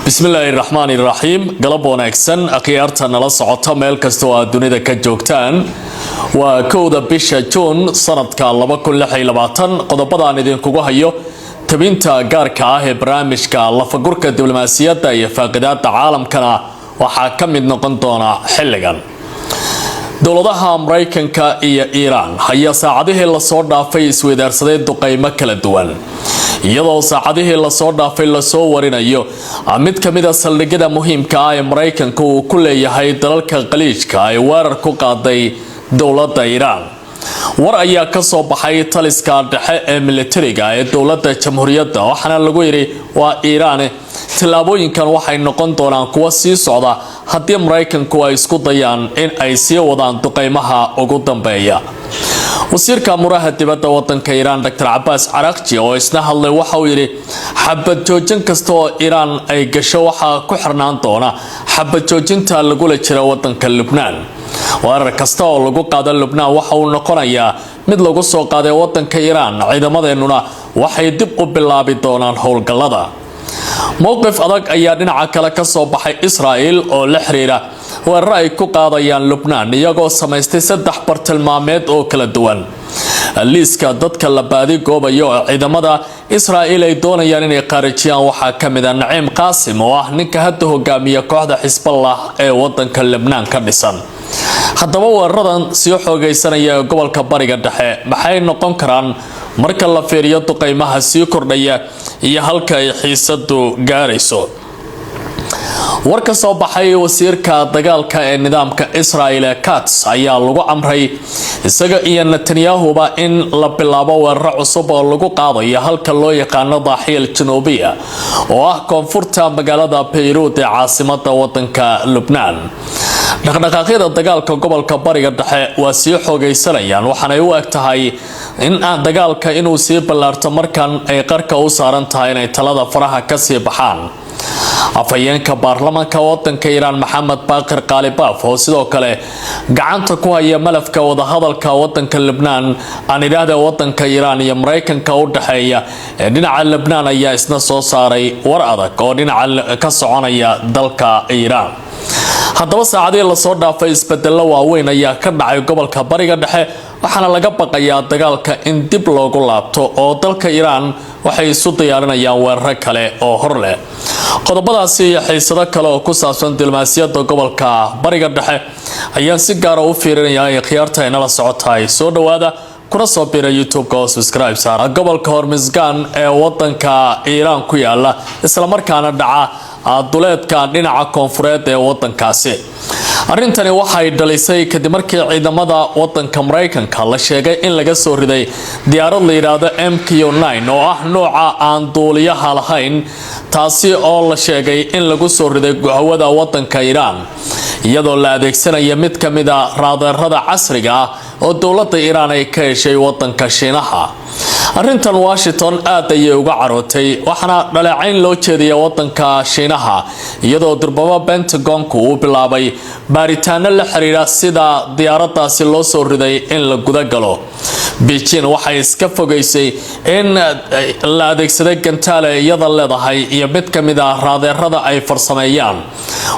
Bismillahirrahmanirrahim. Galab wanaagsan akhyaarta nala socota meel kasta oo aad dunida ka joogtaan. Waa 1 bisha June sanadka 2026 qodobadaan idinkugu hayo tabinta gaarka ah ee barnaamijka lafagurka diblomaasiyadda iyo faaqidaadda caalamkana waxaa ka mid noqon doona xilligan. dowladaha Mareykanka iyo Iran ayaa saacadihii la soo dhaafay isweydaarsaday duqeymo kala duwan. iyadoo saacadihii la soo dhaafay la soo warinayo mid kamid ah saldhigyada muhiimka ah ee Mareykanka uu ku leeyahay dalalka Khaliijka ay weerar ku qaaday dowladda Iran. war ayaa ka soo baxay taliska dhexe ee militariga ee dowladda jamhuuriyadda waxaana lagu yiri waa Iran tilaabooyinkan waxay noqon doonaan kuwa sii socda haddii Mareykanku ay isku dayaan in ay sii wadaan duqeymaha ugu dambeeya. wasiirka muraha dibadda wadanka Iran Dr. Abbas Araghchi oo isna hadlay waxa uu yiri xabad joojin kasta oo Iran ay gasho waxa ku xirnaan doona xabad joojinta lagu la jiro wadanka Lebanon. weerar kasta oo lagu qaado Lebanon waxa uu noqonayaa mid lagu soo qaaday wadanka Iran ciidamadeennuna waxay dib u bilaabi doonaan howlgallada. mowqif adag ayaa dhinaca kale ka soo baxay Israel oo la xiriira weerar ay ku qaadayaan Lebanon iyagoo samaystay 3 bartilmaameed oo kala duwan. liiska dadka la baadi goobayo ciidamada Israel ay doonayaan inay qaarajiyaan waxaa ka mid ah Naciim Qaasim oo ah ninka hadda hogaamiya kooxda Xisballah ee wadanka Lebanon ka dhisan. haddaba weeraradan sii xoogaysanaya gobolka bariga dhexe maxay noqon karaan marka la fiiriyo duqeymaha sii kordhaya iyo halka ay xiisadu gaarayso. war ka soo baxay wasiirka dagaalka ee nidaamka Israel Katz ayaa lagu amray isaga iyo Netanyahu-ba in la bilaabo weerar cusub oo lagu qaadayo halka loo yaqaano Daahiyal Januubiya oo ah koonfurta magaalada Beirut ee caasimadda wadanka Lebanon. dhaqdhaqaaqyada dagaalka gobolka bariga dhexe waa sii xoogaysanayaan waxaana u egtahay in dagaalka inuu sii ballaarto markan ay qarka u saaran tahay inay talada faraha ka sii baxaan. afhayeenka baarlamaanka wadanka Iran Maxamed Baqir Qalibaf oo sidoo kale gacanta ku haya malafka wadahadalka wadanka Lebanon aan iraahdo wadanka Iran iyo Mareykanka u dhaxeeya ee dhinaca Lebanon ayaa isna soo saaray war adag oo dhinaca ka soconaya dalka Iran. haddaba saacadii la soo dhaafay isbedelo waaweyn ayaa ka dhacay gobolka bariga dhexe waxaana laga baqayaa dagaalka in dib loogu laabto oo dalka Iran waxay isu diyaarinayaan weerar kale oo hor leh. qodobadaasi iyo xiisado kale oo ku saabsan diblomaasiyadda gobolka bariga dhexe ayaan si gaar ah u fiirinayaa khiyaarta inala socotay soo dhawaada kuna soo biira YouTube-ka oo subscribe saar gobolka Hormuzgan ee wadanka Iran ku yaala isla markaana dhaca duleedka dhinaca koonfureed ee wadankaasi. arrintani waxay dhalisay kadib markii ciidamada wadanka Mareykanka la sheegay in laga soo riday diyaarad la yiraahdo MQ-9 oo ah nooca aan duuliyaha lahayn taasi oo la sheegay in lagu soo riday hawada wadanka Iran iyadoo la adeegsanayo mid kamid ah raadarada casriga ah oo dowladda Iran ay ka heshay wadanka Shiinaha. arrintan Washington aad ayay uga carootay waxaana dhaleecayn loo jeediyay wadanka Shiinaha iyadoo durbaba Pentagon-ku uu bilaabay baaritaano la xiriira sida diyaaradaasi loo soo riday in la guda galo. Beijing waxay iska fogeysay in la adeegsaday gantaale iyada leedahay iyo mid kamid ah raadarada ay farsameeyaan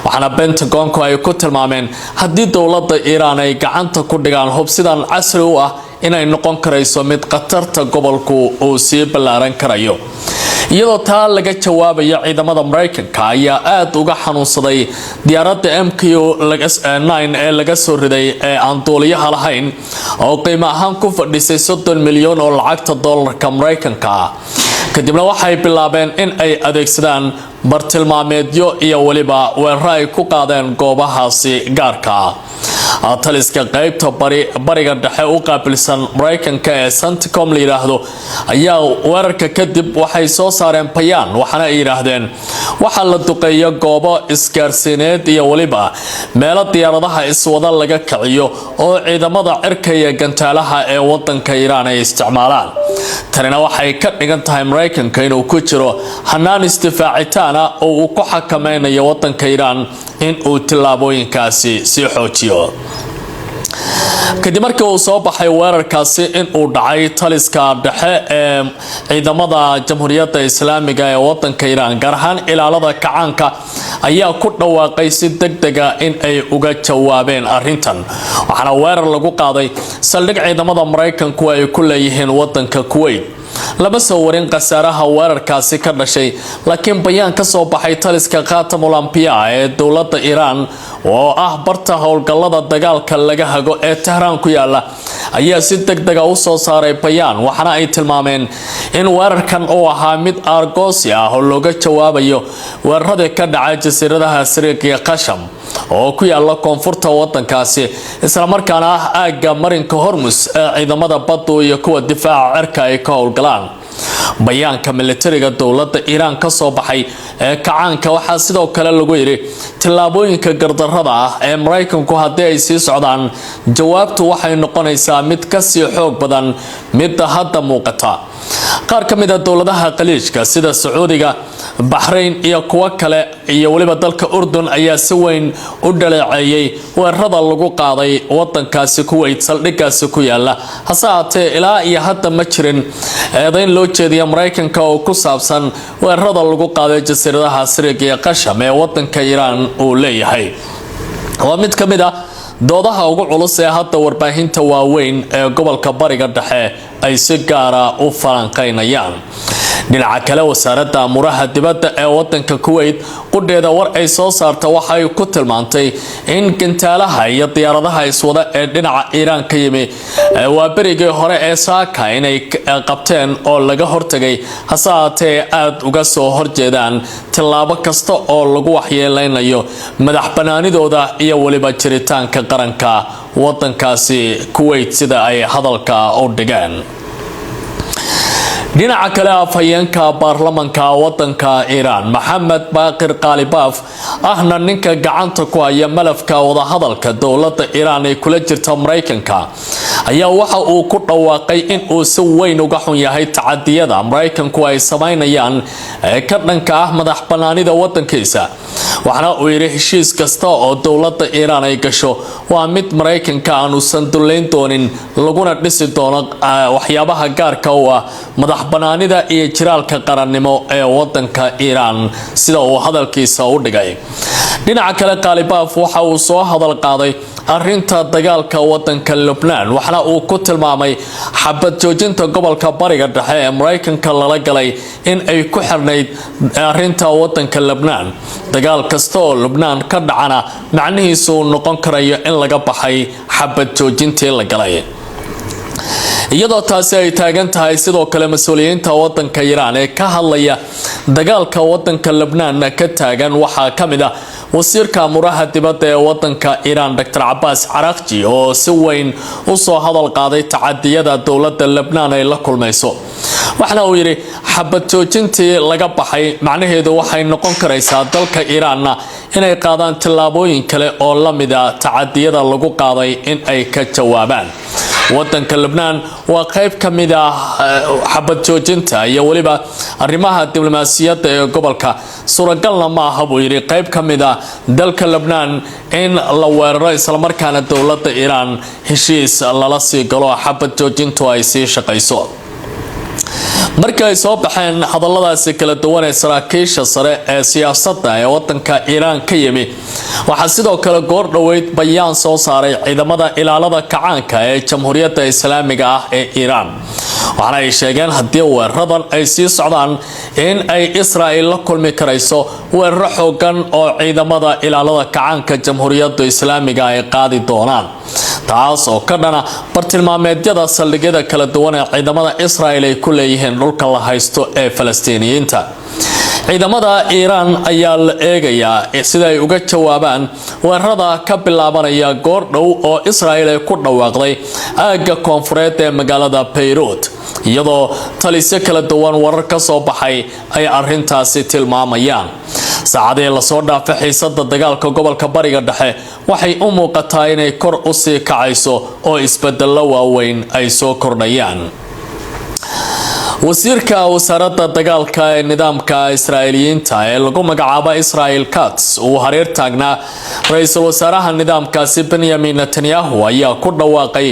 waxaana Pentagon-ku ay ku tilmaameen haddii dowladda Iran ay gacanta ku dhigaan hub sidan casri u ah inay noqon karayso mid qatarta gobolku uu sii ballaaran karayo. iyadoo taa laga jawaabayo ciidamada Mareykanka ayaa aad uga xanuunsaday diyaaradda MQ-9 ee laga soo riday ee aan duuliyaha lahayn oo qiimo ahaan ku fadhisay 30 milyan oo lacagta dollarka Mareykanka ah. kadibna waxay bilaabeen in ay adeegsadaan bartilmaameedyo iyo waliba weerar ay ku qaadeen goobahaasi gaarka ah. taliska qaybta bariga dhexe u qaabilsan Mareykanka ee CENTCOM la yiraahdo ayaa weerarka kadib waxay soo saareen bayaan waxaana ay yiraahdeen waxa la duqeeyo goobo isgaarsiineed iyo waliba meelo diyaaradaha iswada laga kiciyo oo ciidamada cirka iyo gantaalaha ee wadanka Iran ay isticmaalaan. tanina waxay ka dhigan tahay Mareykanka inuu ku jiro hanaan isdifaacitaan oo uu ku xakameynayo wadanka Iran in uu tilaabooyinkaasi si xoojiyo. kadib markii uu soo baxay weerarkaasi in uu dhacay taliska dhexe ee ciidamada Jamhuuriyadda Islaamiga ee wadanka Iran gaar ahaan ilaalada kacaanka ayaa ku dhawaaqay si degdeg ah in ay uga jawaabeen arrintan waxaana weerar lagu qaaday saldhig ciidamada Mareykanku ay ku leeyihiin wadanka Kuwait lama soo warin qasaaraha weerarkaasi ka dhashay laakiin bayaan ka soo baxay taliska Qatamul Anbiya ee dowladda Iran oo ah barta howlgallada dagaalka laga hago ee Tehran ku yaala ayaa si degdeg ah u soo saaray bayaan waxaana ay tilmaameen in weerarkan uu ahaa mid argoosi ah oo looga jawaabayo weerarada ka dhacay jasiiradaha Siriq iyo Qasham oo ku yaala koonfurta wadankaasi isla markaana ah aaga marinka Hormuz ee ciidamada badda iyo kuwa difaaca cirka ay ka howlgalaan bayaanka militariga dowladda Iran ka soo baxay ee kacaanka waxaa sidoo kale lagu yiri tilaabooyinka gardarrada ah ee Mareykanku haddii ay sii socdaan jawaabtu waxay noqonaysaa mid ka sii xoog badan mid hadda muuqata qaar ka mid ah dowladaha Khaliijka sida Sacuudiga Bahrain iyo kuwa kale iyo waliba dalka Urdun ayaa si weyn u dhaleeceeyay weerarada lagu qaaday wadankaasi Kuwait saldhigaasi ku yaala hasaatee ilaa iyo hadda ma jirin eedayn loo jeediyo Mareykanka oo ku saabsan weerarada lagu qaaday jasiiradaha Siriq iyo Qasham ee wadanka Iran uu leeyahay waa mid ka mid ah doodaha ugu culus ee hadda warbaahinta waaweyn ee gobolka Bariga Dhexe ay si gaar ah u falanqeynayaan dhinaca kale wasaaradda amuraha dibadda ee wadanka Kuwait qudheeda war ay soo saartay waxay ku tilmaantay in gantaalaha iyo diyaaradaha iswada ee dhinaca Iran ka yimi waa berigii hore ee saaka inay qabteen oo laga hortagay hasaatee aad uga soo horjeedaan tilaabo kasta oo lagu waxyeeleynayo madaxbanaanidooda iyo waliba jiritaanka qaranka wadankaasi Kuwait sida ay hadalka u dhigeen dhinaca kale afhayeenka baarlamaanka wadanka Iran Mohammad Baqir Qalibaf ahna ninka gacanta ku haya malafka wada hadalka dowladda Iran ee kula jirta Mareykanka ayaa waxa uu ku dhawaaqay in uu si weyn uga xun yahay tacadiyada Mareykanku ay sameynayaan ka dhanka ah madaxbanaanida wadankiisa waxaana uu yiri heshiis kasta oo dowladda Iran ay gasho waa mid Mareykanka aanu sanduleyn doonin laguna dhisi doono waxyaabaha gaarka u ah madaxbanaanida iyo jiraalka qarannimo ee wadanka Iran sida uu hadalkiisa u dhigay dhinaca kale Qalibaf waxa uu soo hadal qaaday arrinta dagaalka wadanka Lebanon waxana uu ku tilmaamay xabad joojinta gobolka Bariga Dhexe ee Mareykanka lala galay in ay ku xirnayd arrinta wadanka Lebanon dagaal kasta oo Lebanon ka dhacana macnihiisu noqon karayo in laga baxay xabad joojintii la galay iyadoo taasi ay taagan tahay sidoo kale mas'uuliyiinta wadanka Iran ee ka hadlaya dagaalka wadanka Lebanon ka taagan waxaa kamid ah wasiirka amuraha dibadda ee wadanka Iran Dr. Abbas Araghchi oo si weyn u soo hadal qaaday tacadiyada dowladda Lebanon ay la kulmayso waxna uu yiri xabad joojintii laga baxay macnaheedu waxay noqon karaysaa dalka Iran inay qaadaan tilaabooyin kale oo la mid ah tacadiyada lagu qaaday in ay ka jawaabaan wadanka Lebanon waa qayb ka mid ah xabad joojinta iyo waliba arrimaha diblomaasiyadda ee gobolka suuragalna ma aha buu yiri qayb ka mid ah dalka Lebanon in la weeraro isla markaana dowladda Iran heshiis lala sii galo xabad joojintu ay sii shaqayso markii ay soo baxeen hadalladaasi kala duwan ee saraakiisha sare ee siyaasadda ee wadanka Iran ka yimi waxa sidoo kale goor dhaweyd bayaan soo saaray ciidamada ilaalada kacaanka ee Jamhuuriyadda Islaamiga ah ee Iran waxaana ay sheegeen haddii weeraradan ay sii socdaan in ay Israa'iil la kulmi karayso weerar xoogan oo ciidamada ilaalada kacaanka Jamhuuriyadda Islaamiga ay qaadi doonaan taas oo ka dhana bartilmaameedyada saldhigyada kala duwan ee ciidamada Israa'iil ay ku leeyihiin dhulka la haysto ee Falastiiniyiinta ciidamada Iran ayaa la eegayaa sida ay uga jawaabaan weerarada ka bilaabanaya goor dhow oo Israa'iil ay ku dhawaaqday aaga koonfureed ee magaalada Beirut iyadoo talisyo kala duwan warar ka soo baxay ay arrintaasi tilmaamayaan saacadii la soo dhaafay xiisadda dagaalka gobolka Bariga Dhexe waxay u muuqataa inay kor u sii kacayso oo isbeddello waaweyn ay soo kordhayaan wasiirka wasaaradda dagaalka ee nidaamka Israa'iiliyiinta ee lagu magacaabo Israel Katz uu hareer taagnaa ra'iisul wasaaraha nidaamkaasi Benjamin Netanyahu ayaa ku dhawaaqay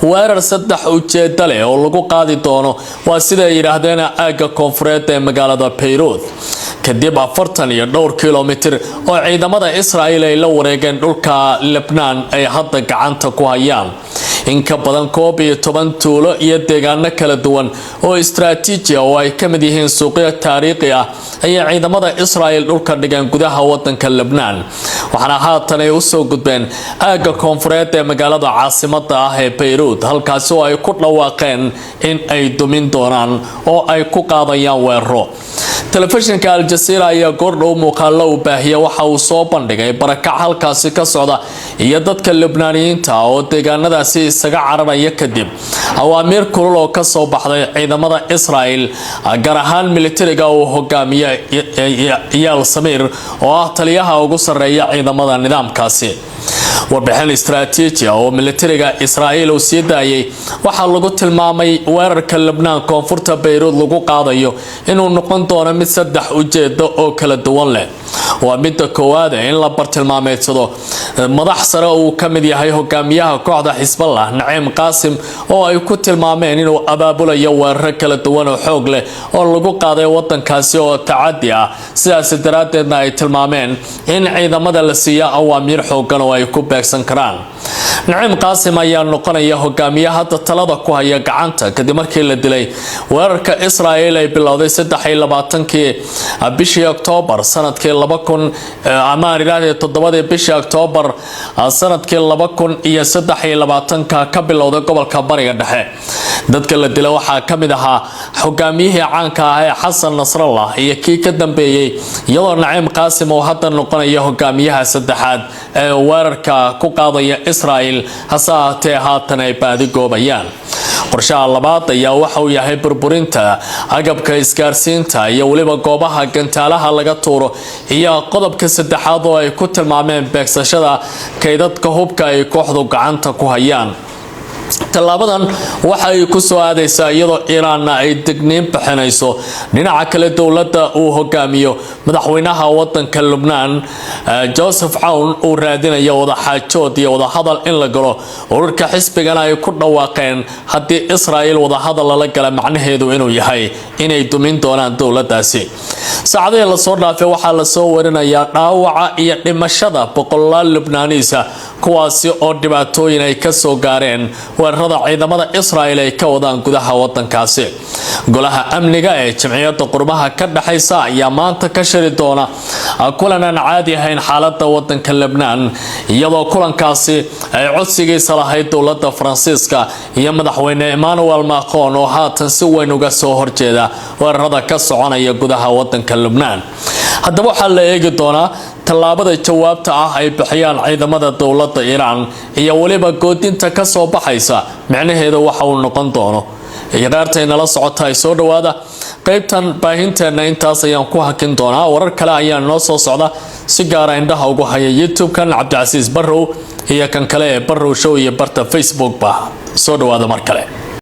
weerar saddex ujeedo leh oo lagu qaadi doono waa sida ay yiraahdeen aaga koonfureed ee magaalada Beirut kadib 42 kilomitir oo ciidamada Israa'iil ay la wareegeen dhulka Lebanon ay hadda gacanta ku hayaan in ka badan 12 tuulo iyo deegaano kala duwan oo istiraatiiji ah oo ay ka mid yihiin suuqyo taariikhi ah ayaa ciidamada Israa'iil dhulka dhigan gudaha wadanka Lebanon waxaana haatan ay u soo gudbeen aaga koonfureed ee magaalada caasimadda ah ee Beirut halkaas oo ay ku dhawaaqeen in ay dumin doonaan oo ay ku qaadayaan weeraro telefishinka Al Jazeera ayaa goordhow muuqaalo u baahiya waxa uu soo bandhigay barakac halkaasi ka socda iyo dadka Lebanoniyiinta oo deegaanadaasi isaga cararaya kadib awaamiir kulul oo ka soo baxday ciidamada Israa'iil gaar ahaan militariga uu hogaamiyo Eyal Samir oo ah taliyaha ugu sareeya ciidamada nidaamkaasi warbixin istiraatiiji ah oo militariga Israa'iil uu sii daayay waxa lagu tilmaamay weerarka Lebanon koonfurta Beirut lagu qaadayo inuu noqon doono mid saddex ujeedo oo kala duwan leh waa mid koowaad in la bartilmaameedsado madax sare uu ka mid yahay hogaamiyaha kooxda Hezbollah Naim Qasim oo ay ku tilmaameen inuu abaabulayo weerar kala duwan oo xoog leh oo lagu qaaday wadankaasi oo tacaddi ah sidaas daraadeedna ay tilmaameen in ciidamada la siiyo awaamiir xoogan oo ay ku beegsan karaan Naim Qasim ayaa noqonaya hogaamiyaha talada ku haya gacanta kadib markii la dilay weerarka Israa'iil ay bilowday 23kii bishii Oktoobar sanadkii 7 bishii Oktoobar sanadkii 2023 ka bilowday gobolka Bariga Dhexe dadka la dilay waxa kamid ahaa hogaamiyihii caanka ah ee Xasan Nasrallah iyo kii ka dambeeyay iyadoo Naim Qasim uu hadda noqonayo hogaamiyaha saddexaad ee weerarka ku qaadaya Israa'iil hasaatee haatan ay baadi goobayaan qorshaha labaad ayaa waxa uu yahay burburinta agabka isgaarsiinta iyo waliba goobaha gantaalaha laga tuuro iyo qodobka saddexaad oo ay ku tilmaameen beegsashada kaydadka hubka ay kooxdu gacanta ku hayaan talaabadan waxa ay ku soo aadaysaa iyadoo Iran ay degniin bixinayso dhinaca kale dawladda uu hogaamiyo madaxweynaha wadanka Lebanon Joseph Aoun uu raadinayo wada xaajood iyo wada hadal in la galo ururka xisbigana ay ku dhawaaqeen haddii Israa'iil wada hadal la gala macnaheedu inuu yahay inay dumin doonaan dawladdaasi saacadihii la soo dhaafay waxaa la soo warinayaa dhaawaca iyo dhimashada boqolaal Lebanoniis kuwaasi oo dhibaatooyin ay ka soo gaareen weerarada ciidamada Israa'iil ay ka wadaan gudaha wadankaasi golaha amniga ee jamciyadda qurbaha ka dhaxaysa ayaa maanta ka shiri doona kulan aan caadi ahayn xaaladda wadanka Lebanon iyadoo kulankaasi ay codsigiisa lahayd dawladda Faransiiska iyo madaxweyne Emmanuel Macron oo haatan si weyn uga soo horjeeda weerarada ka soconaya gudaha wadanka Lebanon haddaba waxaa la eegi doonaa tallaabada jawaabta ah ay bixiyaan ciidamada dawladda Iran iyo waliba goodinta ka soo baxaysa macnaheedu waxa uu noqon doono ciyaartayna la socota ay soo dhawaada qaybtan baahinteena intaas ayaan ku hakin doonaa warar kale ayaa noo soo socda si gaar ah indhaha ugu haya YouTube kan Cabdi Casiis Barrow iyo kan kale ee Barrow Show iyo barta Facebook ba soo dhawaada mar kale